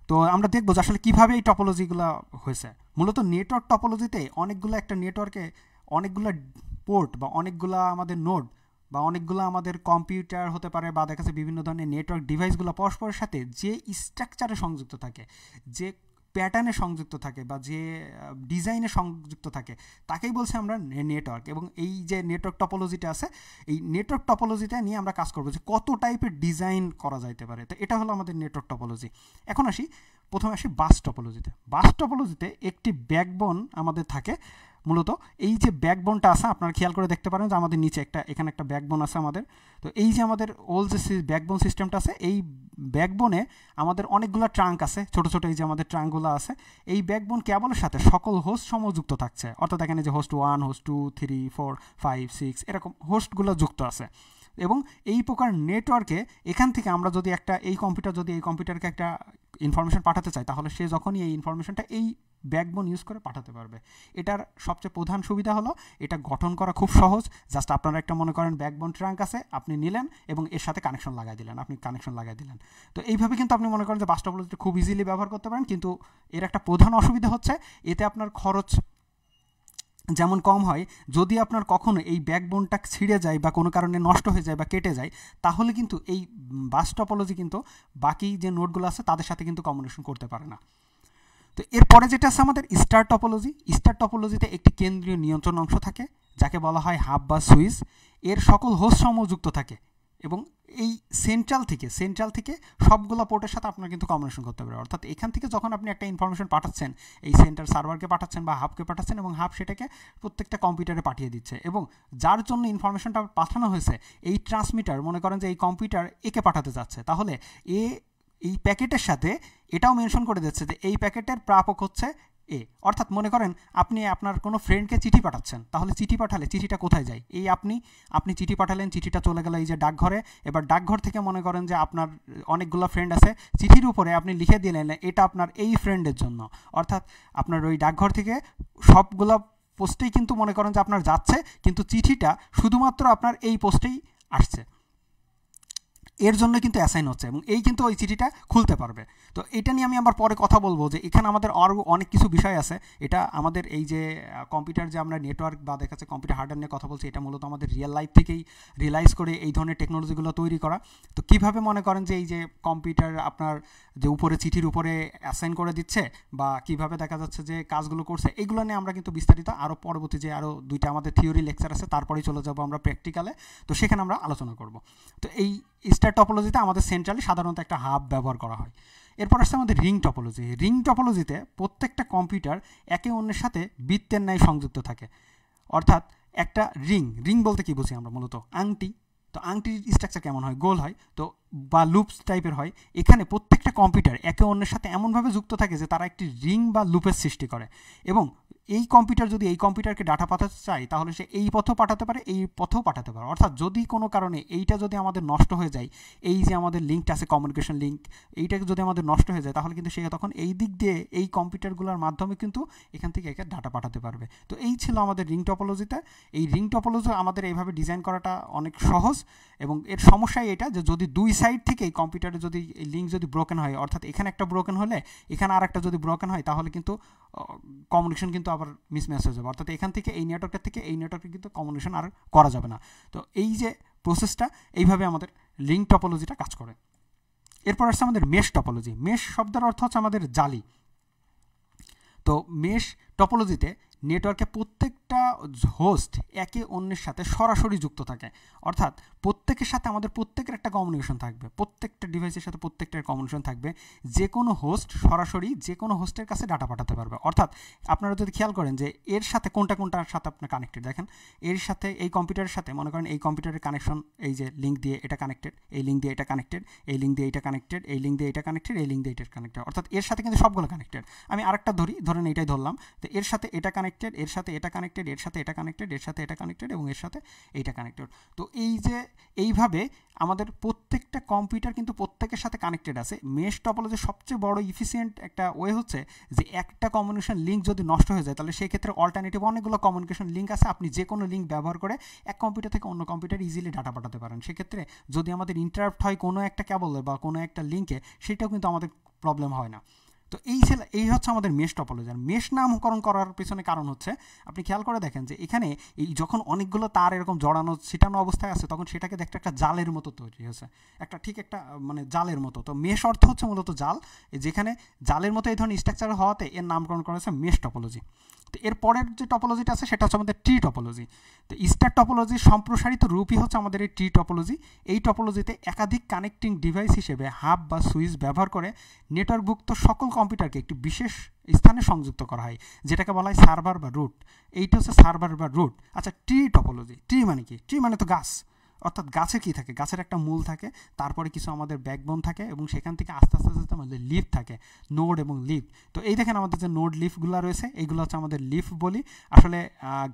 তো আমরা দেখবো যে আসলে কীভাবে এই টপোলজিগুলো হয়েছে। মূলত নেটওয়ার্ক টপোলজিতে একটা নেটওয়ার্কে অনেকগুলো পোর্ট বা অনেকগুলো আমাদের নোড বা অনেকগুলো আমাদের কম্পিউটার হতে পারে বা দেখা যাচ্ছে বিভিন্ন ধরনের নেটওয়ার্ক ডিভাইসগুলো পরস্পরের সাথে যে স্ট্রাকচারে সংযুক্ত থাকে, যে প্যাটার্নে সংযুক্ত থাকে বা যে ডিজাইনে সংযুক্ত থাকে তাকেই বলছি আমরা নেটওয়ার্ক। এবং এই যে নেটওয়ার্ক টপোলজিটা আছে, এই নেটওয়ার্ক টপোলজিটা নিয়ে আমরা কাজ করবো যে কত টাইপের ডিজাইন করা যাইতে পারে। তো এটা হলো আমাদের নেটওয়ার্ক টপোলজি। এখন প্রথমে আসি বাস টপোলজিতে। বাস টপোলজিতে একটি ব্যাকবোন আমাদের থাকে। মূলত এই যে ব্যাকবোনটা আছে, আপনারা খেয়াল করে দেখতে পারেন যে আমাদের নিচে এখানে একটা ব্যাকবোন আছে আমাদের। তো এই যে আমাদের ওল যে ব্যাকবোন সিস্টেমটা আছে, এই ব্যাকবোনে আমাদের অনেকগুলো ট্রাঙ্ক আছে, ছোট ছোট এই যে আমাদের ট্রাঙ্কগুলো আছে। এই ব্যাকবোন কেবলের সাথে সকল হোস্ট সমযুক্ত থাকছে, অর্থাৎ এখানে যে হোস্ট 1, হোস্ট 2, 3, 4, 5, 6 এরকম হোস্টগুলো যুক্ত আছে। এবং এই প্রকার নেটওয়ার্কে এখান থেকে আমরা যদি এই কম্পিউটারকে একটা ইনফরমেশন পাঠাতে চাই, তাহলে সে যখনই এই ইনফরমেশনটা এই ব্যাকবোন ইউজ করে পাঠাতে পারবে। এটার সবচেয়ে প্রধান সুবিধা হলো এটা গঠন করা খুব সহজ। জাস্ট আপনারা একটা মনে করেন ব্যাকবোন ট্রাঙ্ক আছে, আপনি নিলেন এবং এর সাথে কানেকশন লাগাই দিলেন। তো এইভাবে কিন্তু আপনি মনে করেন যে বাস টপোলজিটা খুব ইজিলি ব্যবহার করতে পারেন। কিন্তু এর একটা প্রধান অসুবিধা হচ্ছে এতে আপনার খরচ যেমন কম হয়, যদি আপনার কখনো এই ব্যাকবোনটা ছিঁড়ে যায় বা কোনো কারণে নষ্ট হয়ে যায় বা কেটে যায়, তাহলে কিন্তু এই বাস টপোলজি কিন্তু বাকি যে নোডগুলো আছে তাদের সাথে কিন্তু কমিউনিকেশন করতে পারে না। তো এরপরে যেটা আছে আমাদের স্টার টপোলজি। স্টার টপোলজিতে একটি কেন্দ্রীয় নিয়ন্ত্রণ অংশ থাকে যাকে বলা হয় হাব বা সুইচ। এর সকল হোস্ট সংযুক্ত থাকে এবং এই সেন্ট্রাল থেকে সবগুলো পোর্টের সাথে আপনার কিন্তু কমিউনিকেশন করতে পারে। অর্থাৎ এখান থেকে যখন আপনি একটা ইনফরমেশন পাঠাচ্ছেন, এই সেন্টার সার্ভারকে পাঠাচ্ছেন বা হাবকে পাঠাচ্ছেন, এবং হাব সেটাকে প্রত্যেকটা কম্পিউটারে পাঠিয়ে দিচ্ছে। এবং যার জন্য ইনফরমেশনটা পাঠানো হয়েছে, এই ট্রান্সমিটার মনে করেন যে এই কম্পিউটার একে পাঠাতে যাচ্ছে, তাহলে এই প্যাকেটের সাথে এটাও মেনশন করে দিচ্ছে যে এই প্যাকেটের প্রাপক হচ্ছে অর্থাৎ মনে করেন আপনি আপনার কোনো ফ্রেন্ডকে চিঠি পাঠাচ্ছেন, তাহলে চিঠি পাঠালে চিঠিটা কোথায় যায়? এই আপনি চিঠি পাঠালেন, চিঠিটা চলে গেল এই যে ডাকঘরে। এবার ডাকঘর থেকে মনে করেন যে আপনার অনেকগুলো ফ্রেন্ড আছে, চিঠির উপরে আপনি লিখে দিলেন এটা আপনার এই ফ্রেন্ডের জন্য। অর্থাৎ আপনার ওই ডাকঘর থেকে সবগুলো পোস্টেই কিন্তু মনে করেন যে আপনার যাচ্ছে, কিন্তু চিঠিটা শুধুমাত্র আপনার এই পোস্টেই আসছে, এর জন্য কিন্তু অ্যাসাইন হচ্ছে এবং এই কিন্তু ওই চিঠিটা খুলতে পারবে। তো এটা নিয়ে আমি আবার পরে কথা বলবো যে এখানে আমাদের আরও অনেক কিছু বিষয় আছে। এটা আমাদের এই যে কম্পিউটার যে আমরা নেটওয়ার্ক বা দেখাচ্ছে কম্পিউটার হার্ডওয়্যার নিয়ে কথা বলছি, এটা মূলত আমাদের রিয়েল লাইফ থেকেই রিয়েলাইজ করে এই ধরনের টেকনোলজিগুলো তৈরি করা। তো কীভাবে মনে করেন যে এই যে কম্পিউটার আপনার যে উপরে চিঠির উপরে অ্যাসাইন করে দিচ্ছে বা কীভাবে দেখা যাচ্ছে যে কাজগুলো করছে, এগুলো নিয়ে আমরা কিন্তু বিস্তারিত আরও পরবর্তী যে আরও 2টা আমাদের থিওরি লেকচার আছে, তারপরেই চলে যাবো আমরা প্র্যাকটিক্যালে। তো সেখানে আমরা আলোচনা করব। তো এই স্টার টপোলজিতে আমাদের সেন্ট্রালি সাধারণত একটা হাব ব্যবহার করা হয়। এরপর আসছে আমাদের রিং টপোলজি। রিং টপোলজিতে প্রত্যেকটা কম্পিউটার একে অন্যের সাথে বৃত্তের ন্যায় সংযুক্ত থাকে। অর্থাৎ একটা রিং বলতে কি বুঝি আমরা? মূলত আংটি। তো আংটির স্ট্রাকচার কেমন হয়? গোল হয়, তো বা লুপস টাইপের হয়। এখানে প্রত্যেকটা কম্পিউটার একে অন্যের সাথে এমনভাবে যুক্ত থাকে যে তারা একটি রিং বা লুপের সৃষ্টি করে। এবং এই কম্পিউটার যদি এই কম্পিউটারকে ডাটা পাঠাতে চায়, তাহলে সে এই পথেও পাঠাতে পারে, এই পথেও পাঠাতে পারে। অর্থাৎ যদি কোনো কারণে এইটা যদি আমাদের নষ্ট হয়ে যায়, এই যে আমাদের লিঙ্কটা আছে কমিউনিকেশন লিঙ্ক, এইটাকে যদি আমাদের নষ্ট হয়ে যায়, তাহলে কিন্তু সে তখন এই দিক দিয়ে এই কম্পিউটারগুলোর মাধ্যমে কিন্তু এখান থেকে একে ডাটা পাঠাতে পারবে। তো এই ছিল আমাদের রিং টপোলজিতে। এই রিং টপোলজি আমাদের এইভাবে ডিজাইন করাটা অনেক সহজ। এবং এর সমস্যাই এটা যে যদি দুই সাইড থেকে এই কম্পিউটারে যদি এই লিঙ্ক যদি ব্রোকেন হয়, অর্থাৎ এখানে একটা ব্রোকেন হলে এখানে আর একটা যদি ব্রোকেন হয়, তাহলে কিন্তু কমিউনিকেশন কিন্তু আবার মিসম্যাচ হয়ে যাবে। অর্থাৎ এখান থেকে এই নেটওয়ার্কের থেকে এই নেটওয়ার্কে কিন্তু কমিউনিকেশন আর করা যাবে না। তো এই যে প্রসেসটা, এইভাবে আমাদের লিঙ্ক টপোলজিটা কাজ করে। এরপর আসছে আমাদের মেশ টপোলজি। মেশ শব্দের অর্থ হচ্ছে আমাদের জালি। তো মেশ টপোলজিতে নেটওয়ার্কে প্রত্যেকটা হোস্ট একে অন্যের সাথে সরাসরি যুক্ত থাকে। অর্থাৎ প্রত্যেকের সাথে আমাদের প্রত্যেকের একটা কমিউনিকেশন থাকবে, প্রত্যেকটা ডিভাইসের সাথে প্রত্যেকটার কমিউনিকেশন থাকবে। যে কোনো হোস্ট সরাসরি যে কোনো হোস্টের কাছে ডাটা পাঠাতে পারবে। অর্থাৎ আপনারা যদি খেয়াল করেন যে এর সাথে কোনটার সাথে আপনার কানেক্টেড, দেখেন এর সাথে এই কম্পিউটারের সাথে মনে করেন এই কম্পিউটারের কানেকশন, এই যে লিঙ্ক দিয়ে এটা কানেক্টেড, এই লিঙ্ক দিয়ে এটা কানেক্টেড, এই লিঙ্ক দিয়ে এটা কানেক্টেড, এই লিঙ্ক দিয়ে এটা কানেক্টেড, এই লিঙ্ক দিয়ে এটা কানেক্টেড। অর্থাৎ এর সাথে কিন্তু সবগুলো কানেক্টেড। আমি আরেকটা ধরেন এইটাই ধরলাম, তো এর সাথে এটা কানেক্টেড, এর সাথে এটা কানেক্টেড, এর সাথে এটা কানেক্টেড, এর সাথে এটা কানেক্টেড এবং এর সাথে এইটা কানেক্টেড। তো এই যে এইভাবে আমাদের প্রত্যেকটা কম্পিউটার কিন্তু প্রত্যেকের সাথে কানেক্টেড আছে। মেশ টপোলজির সবচেয়ে বড় ইফিসিয়েন্ট একটা ওয়ে হচ্ছে যে একটা কমিউনিকেশন লিঙ্ক যদি নষ্ট হয়ে যায়, তাহলে সেই ক্ষেত্রে অল্টারনেটিভ অনেকগুলো কমিউনিকেশন লিঙ্ক আছে। আপনি যে কোনো লিঙ্ক ব্যবহার করে এক কম্পিউটার থেকে অন্য কম্পিউটার ইজিলি ডাটা পাঠাতে পারেন। সেক্ষেত্রে যদি আমাদের ইন্টারাপ্ট হয় কোনো একটা কেবলে বা কোনো একটা লিঙ্কে, সেটাও কিন্তু আমাদের প্রবলেম হয় না। তো এই হচ্ছে আমাদের মেশ টপোলজি। আর মেশ নামকরণ করার পেছনে কারণ হচ্ছে আপনি খেয়াল করে দেখেন যে এখানে এই যখন অনেকগুলো তার এরকম জড়ানো ছিটানো অবস্থায় আছে তখন সেটাকে দেখতে একটা জালের মতো তৈরি হয়েছে, একটা মানে জালের মতো। তো মেশ অর্থ হচ্ছে মূলত জাল, যেখানে জালের মতো এই ধরনের স্ট্রাকচার হওয়াতে এর নামকরণ করা হয়েছে মেশ টপোলজি। তো এর পরের যে টপোলজিটা আছে সেটা হচ্ছে আমাদের ট্রি টপোলজি। তো স্টার টপোলজির সম্প্রসারিত রূপই হচ্ছে আমাদের এই ট্রি টপোলজি। এই টপোলজিতে একাধিক কানেক্টিং ডিভাইস হিসেবে হাব বা সুইচ ব্যবহার করে নেটওয়ার্কভুক্ত সকল কম্পিউটারকে একটি বিশেষ স্থানে সংযুক্ত করা হয়, যেটাকে বলা হয় সার্ভার বা রুট। এইটা হচ্ছে সার্ভার বা রুট। আচ্ছা, ট্রি টপোলজি, ট্রি মানে কি? ট্রি মানে তো গাছ, অর্থাৎ গাছে কী থাকে? গাছের একটা মূল থাকে, তারপরে কিছু আমাদের ব্যাকবোন থাকে, এবং সেখান থেকে আস্তে আস্তে আস্তে আমাদের লিফ থাকে, নোড এবং লিফ। তো এই দেখেন আমাদের যে নোড লিফগুলো রয়েছে এইগুলো হচ্ছে আমাদের লিফ বলি। আসলে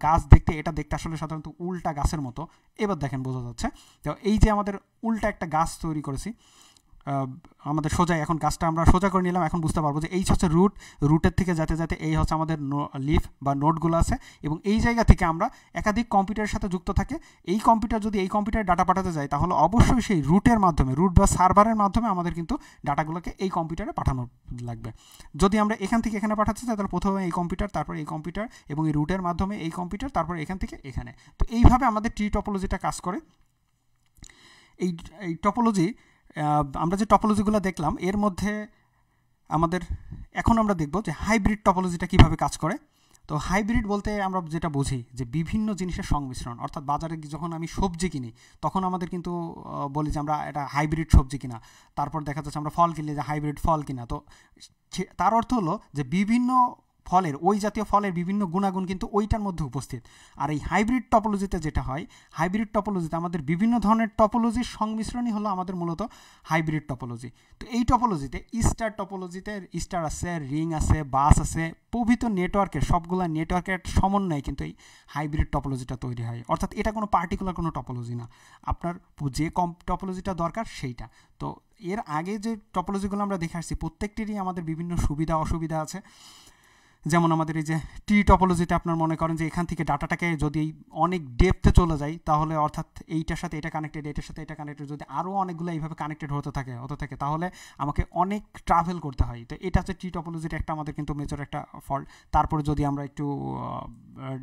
গাছ এটা দেখতে আসলে সাধারণত উল্টা গাছের মতো। এবার দেখেন বোঝা যাচ্ছে। তো এই যে আমাদের উল্টা একটা গাছ তৈরি করেছি, আমাদের সোজা, এখন গাছটা আমরা সোজা করে নিলাম, এখন বুঝতে পারবো যে এই হচ্ছে রুটের থেকে যেতে যেতে এই হচ্ছে আমাদের লিফ বা নোটগুলো আছে, এবং এই জায়গা থেকে আমরা একাধিক কম্পিউটারের সাথে যুক্ত থাকে। এই কম্পিউটার যদি এই কম্পিউটারে ডাটা পাঠাতে যায় তাহলে অবশ্যই সেই রুটের মাধ্যমে, রুট বা সার্ভারের মাধ্যমে আমাদের কিন্তু ডাটাগুলোকে এই কম্পিউটারে পাঠানো লাগবে। যদি আমরা এখান থেকে এখানে পাঠাতে চাই তাহলে প্রথমে এই কম্পিউটার, তারপর এই কম্পিউটার, এবং এই রুটের মাধ্যমে এই কম্পিউটার, তারপর এখান থেকে এখানে। তো এইভাবে আমাদের ট্রি টপোলজিটা কাজ করে। এই টপোলজি, আমরা যে টপোলজিগুলো দেখলাম এর মধ্যে আমাদের এখন আমরা দেখব যে হাইব্রিড টপোলজিটা কীভাবে কাজ করে। তো হাইব্রিড বলতে আমরা যেটা বুঝি যে বিভিন্ন জিনিসের সংমিশ্রণ, অর্থাৎ বাজারে যখন আমি সবজি কিনি তখন আমাদের কিন্তু বলি যে আমরা এটা হাইব্রিড সবজি কিনা, তারপর দেখা যাচ্ছে আমরা ফল কিনলে যে হাইব্রিড ফল কিনা। তো তার অর্থ হলো যে বিভিন্ন ফলের, ওই জাতীয় ফলের বিভিন্ন গুণাগুণ কিন্তু ওইটার মধ্যে উপস্থিত। আর এই হাইব্রিড টপোলজিতে যেটা হয়, হাইব্রিড টপোলজিতে আমাদের বিভিন্ন ধরনের টপোলজির সংমিশ্রণই হলো আমাদের মূলত হাইব্রিড টপোলজি। তো এই টপোলজিতে স্টার টপোলজিতে স্টার আছে, রিং আছে, বাস আছে, প্রভৃত নেটওয়ার্কের সবগুলো নেটওয়ার্কের সমন্বয়ে কিন্তু এই হাইব্রিড টপোলজিটা তৈরি হয়। অর্থাৎ এটা কোনো পার্টিকুলার কোনো টপোলজি না, আপনার যে টপোলজিটা দরকার সেইটা। তো এর আগে যে টপোলজিগুলো আমরা দেখে আসছি প্রত্যেকটিরই আমাদের বিভিন্ন সুবিধা অসুবিধা আছে। যেমন আমাদের এই যে ট্রি টপোলজিতে আপনার মনে করেন যে এখান থেকে ডাটাটাকে যদি অনেক ডেপথে চলে যায় তাহলে, অর্থাৎ এইটার সাথে এটা কানেক্টেড, এটার সাথে এটা কানেক্টেড, যদি আরও অনেকগুলো এইভাবে কানেক্টেড হতে থাকে তাহলে আমাকে অনেক ট্রাভেল করতে হয়। তো এটা হচ্ছে ট্রি টপোলজির একটা আমাদের কিন্তু মেজর একটা ফল্ট। তারপরে যদি আমরা একটু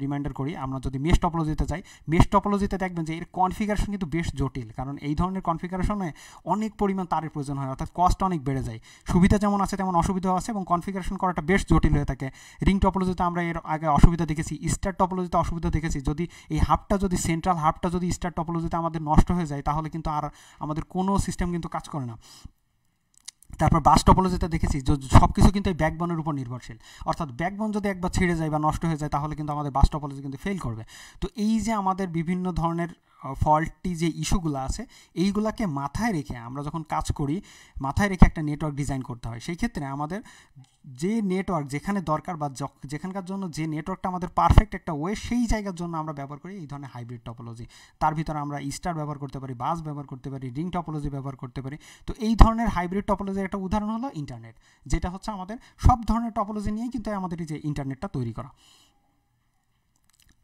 রিমাইন্ডার করি, আমরা যদি মেশ টপোলজিতে যাই, মেশ টপোলজিতে দেখবেন যে এর কনফিগারেশন কিন্তু বেশ জটিল, কারণ এই ধরনের কনফিগারেশনে অনেক পরিমাণ তারের প্রয়োজন হয়, অর্থাৎ কস্ট অনেক বেড়ে যায়। সুবিধা যেমন আছে তেমন অসুবিধাও আছে, এবং কনফিগারেশন করাটা বেশ জটিল হয়ে থাকে। রিং টপোলজিতে আমরা এর আগে অসুবিধা দেখেছি, স্টার টপোলজিতে অসুবিধা দেখেছি। যদি এই হাবটা, যদি সেন্ট্রাল হাবটা যদি স্টার টপোলজিতে আমাদের নষ্ট হয়ে যায় তাহলে কিন্তু আর আমাদের কোনো সিস্টেম কিন্তু কাজ করে না। তারপর বাস টপোলজিতে দেখেছি সব কিছু কিন্তু এই ব্যাকবোনের উপর নির্ভরশীল, অর্থাৎ ব্যাকবোন যদি একবার ছিঁড়ে যায় বা নষ্ট হয়ে যায় তাহলে কিন্তু আমাদের বাস টপোলজি কিন্তু ফেল করবে। তো এই যে আমাদের বিভিন্ন ধরনের ফল্টি যে ইস্যুগুলো আছে এইগুলাকে মাথায় রেখে আমরা যখন কাজ করি, মাথায় রেখে একটা নেটওয়ার্ক ডিজাইন করতে হয়। সেই ক্ষেত্রে আমাদের যে নেটওয়ার্ক যেখানে দরকার বা যেখানকার জন্য যে নেটওয়ার্কটা আমাদের পারফেক্ট একটা ওয়ে, সেই জায়গার জন্য আমরা ব্যবহার করি এই ধরনের হাইব্রিড টপোলজি। তার ভিতরে আমরা স্টার ব্যবহার করতে পারি, বাস ব্যবহার করতে পারি, রিং টপোলজি ব্যবহার করতে পারি। তো এই ধরনের হাইব্রিড টপোলজির একটা উদাহরণ হলো ইন্টারনেট, যেটা হচ্ছে আমাদের সব ধরনের টপোলজি নিয়েই কিন্তু আমাদের এই যে ইন্টারনেটটা তৈরি করা।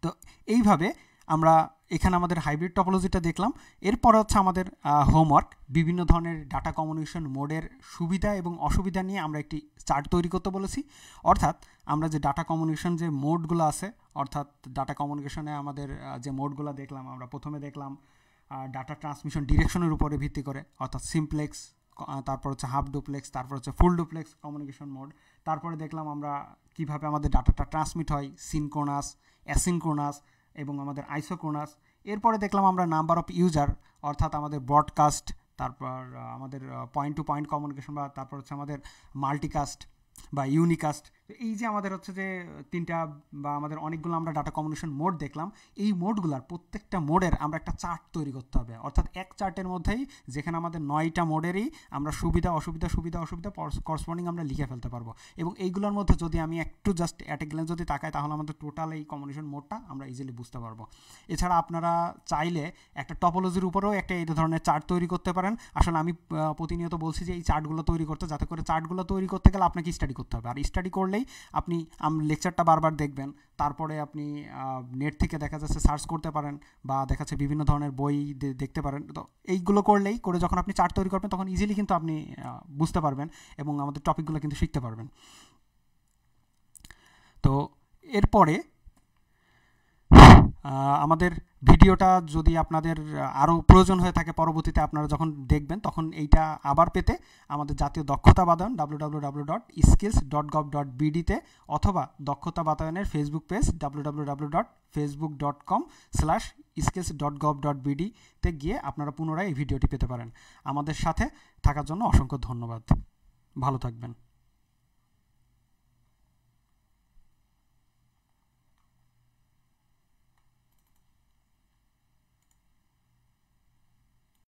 তো এইভাবে আমরা এখানে আমাদের হাইব্রিড টপোলজিটা দেখলাম। এরপর হচ্ছে আমাদের হোমওয়ার্ক, বিভিন্ন ধরনের ডাটা কমিউনিকেশন মোডের সুবিধা এবং অসুবিধা নিয়ে আমরা একটি চার্ট তৈরি করতে বলেছি। অর্থাৎ আমরা যে ডাটা কমিউনিকেশন যে মোডগুলো আছে, অর্থাৎ ডাটা কমিউনিকেশনে আমাদের যে মোডগুলো দেখলাম, আমরা প্রথমে দেখলাম ডাটা ট্রান্সমিশন ডিরেকশনের উপরে ভিত্তি করে, অর্থাৎ সিমপ্লেক্স, তারপর হচ্ছে হাফ ডুপ্লেক্স, তারপর হচ্ছে ফুল ডুপ্লেক্স কমিউনিকেশন মোড। তারপরে দেখলাম আমরা কিভাবে আমাদের ডাটাটা ট্রান্সমিট হয়, সিনক্রোনাস, অ্যাসিনক্রোনাস এবং আমাদের আইসোক্রোনাস। এরপরে দেখলাম আমরা নাম্বার অফ ইউজার, অর্থাৎ আমাদের ব্রডকাস্ট, তারপর আমাদের পয়েন্ট টু পয়েন্ট কমিউনিকেশন, বা তারপর হচ্ছে আমাদের মাল্টিকাস্ট বা ইউনিকাস্ট। তো এই যে আমাদের হচ্ছে যে তিনটা বা আমাদের অনেকগুলো আমরা ডাটা কমিউনিকেশন মোড দেখলাম, এই মোডগুলোর প্রত্যেকটা মোডের আমরা একটা চার্ট তৈরি করতে হবে। অর্থাৎ এক চার্টের মধ্যেই যেখানে আমাদের 9টা মোডেরই আমরা সুবিধা অসুবিধা করসপন্ডিং আমরা লিখে ফেলতে পারবো। এবং এইগুলোর মধ্যে যদি আমি একটু জাস্ট অ্যাট এ গ্ল্যান্স যদি তাকাই তাহলে আমাদের টোটাল এই কমিউনিকেশন মোডটা আমরা ইজিলি বুঝতে পারবো। এছাড়া আপনারা চাইলে একটা টপোলজির উপরেও একটা এই ধরনের চার্ট তৈরি করতে পারেন। আসলে আমি প্রতিনিয়ত বলছি যে এই চার্টগুলো তৈরি করতে, যাতে করে চার্টগুলো তৈরি করতে গেলে আপনাকে স্টাডি করতে হবে, আর স্টাডি করলেই করলেই আপনি লেকচারটা বারবার দেখবেন, তারপরে আপনি নেট থেকে দেখা যাচ্ছে সার্চ করতে পারেন বা দেখা যাচ্ছে বিভিন্ন ধরনের বই দেখতে পারেন। তো এইগুলো করে যখন আপনি চার্ট তৈরি করবেন তখন ইজিলি কিন্তু আপনি বুঝতে পারবেন এবং আমাদের টপিকগুলো কিন্তু শিখতে পারবেন। তো এরপরে আমাদের ভিডিওটা যদি আপনাদের আরও প্রয়োজন হয়ে থাকে পরবর্তীতে আপনারা যখন দেখবেন তখন এইটা আবার পেতে আমাদের জাতীয় দক্ষতা বাতায়ন www.skills.gov.bd তে অথবা দক্ষতা বাতায়নের ফেসবুক পেজ www.facebook.com/skills.gov.bd তে গিয়ে আপনারা পুনরায় এই ভিডিওটি পেতে পারেন। আমাদের সাথে থাকার জন্য অসংখ্য ধন্যবাদ। ভালো থাকবেন।